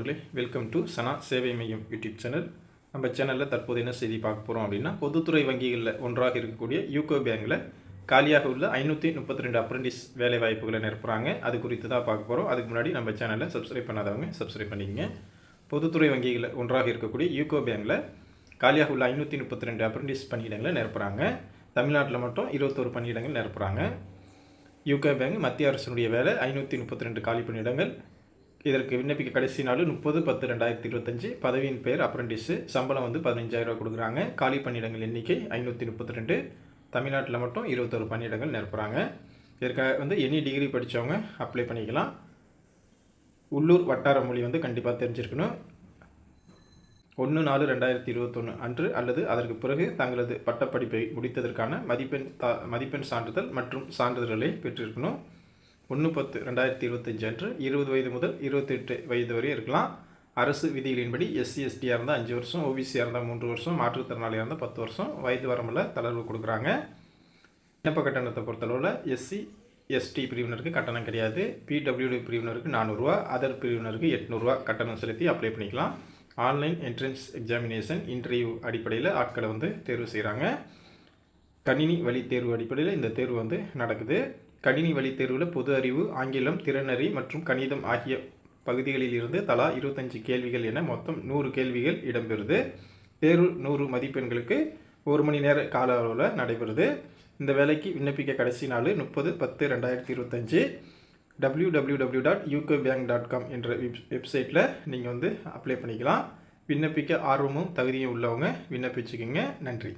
நண்பர்களே, welcome to சனா சேவை மையம் யூடியூப் சேனல். நம்ம சேனலில் தற்போது என்ன செய்தி பார்க்க போகிறோம் அப்படின்னா, பொதுத்துறை வங்கிகளில் ஒன்றாக இருக்கக்கூடிய யூகோ பேங்கில் காலியாக உள்ள 532 அப்ரெண்டிஸ் வேலை வாய்ப்புகளை நிரப்புறாங்க. அது குறித்து தான் பார்க்க போகிறோம். அதுக்கு முன்னாடி நம்ம சேனலை சப்ஸ்கிரைப் பண்ணாதவங்க சப்ஸ்கிரைப் பண்ணிக்கங்க. பொதுத்துறை வங்கிகளில் ஒன்றாக இருக்கக்கூடிய யூகோ பேங்கில் காலியாக உள்ள 532 அப்ரெண்டிஸ் பணியிடங்களை நிரப்புறாங்க. தமிழ்நாட்டில் மட்டும் 21 பணியிடங்கள் நிரப்புறாங்க. யூகோ பேங்க் மத்திய அரசினுடைய வேலை 532 காலி பணியிடங்கள். இதற்கு விண்ணப்பிக்க கடைசி நாள் 30/10/2025. பதவியின் பெயர் அப்ரெண்டிஸு. சம்பளம் 15,000 கொடுக்குறாங்க. காலி பணியிடங்கள் எண்ணிக்கை 532. தமிழ்நாட்டில் மட்டும் 21 பணியிடங்கள் நிரப்புறாங்க. இதற்காக எனி டிகிரி படித்தவங்க அப்ளை பண்ணிக்கலாம். உள்ளூர் வட்டார மொழி கண்டிப்பாக தெரிஞ்சிருக்கணும். 1/4/2021 அன்று அல்லது அதற்கு பிறகு தங்களது பட்டப்படிப்பை முடித்ததற்கான மதிப்பெண் சான்றிதழ் மற்றும் சான்றிதழ்களை பெற்றிருக்கணும். 1/10/2025 அன்று 20 வயது முதல் 28 வயது வரை இருக்கலாம். அரசு விதிகளின்படி SC/STயாக இருந்தால் 5 வருஷம், OBCயாக இருந்தால் 3 வருஷம், மாற்றுத்திறனாளியாக இருந்தால் 10 வருஷம் வயது வரம்பில் தளர்வு கொடுக்குறாங்க. விண்ணப்ப கட்டணத்தை பொறுத்தளவில் SC/ST பிரிவினருக்கு கட்டணம் கிடையாது. PWD பிரிவினருக்கு 400 ரூபா, அதர் பிரிவினருக்கு 800 ரூபா கட்டணம் செலுத்தி அப்ளை பண்ணிக்கலாம். ஆன்லைன் என்ட்ரன்ஸ் எக்ஸாமினேஷன் இன்டர்வியூ அடிப்படையில் ஆட்களை தேர்வு செய்கிறாங்க. கணினி வழி தேர்வு அடிப்படையில் இந்த தேர்வு நடக்குது. கணினி வழி தேர்வில் பொது அறிவு, ஆங்கிலம், திறனறி மற்றும் கணிதம் ஆகிய பகுதிகளில் இருந்து தலா 25 கேள்விகள் என மொத்தம் 100 கேள்விகள் இடம்பெறுது. தேர்வு 100 மதிப்பெண்களுக்கு 1 மணி நேர கால அளவில் நடைபெறுது. இந்த வேலைக்கு விண்ணப்பிக்க கடைசி நாள் 30/10/2025. www.ukobank.com என்ற வெப்சைட்டில் நீங்கள் அப்ளை பண்ணிக்கலாம். விண்ணப்பிக்க ஆர்வமும் தகுதியும் உள்ளவங்க விண்ணப்பிச்சுக்கோங்க. நன்றி.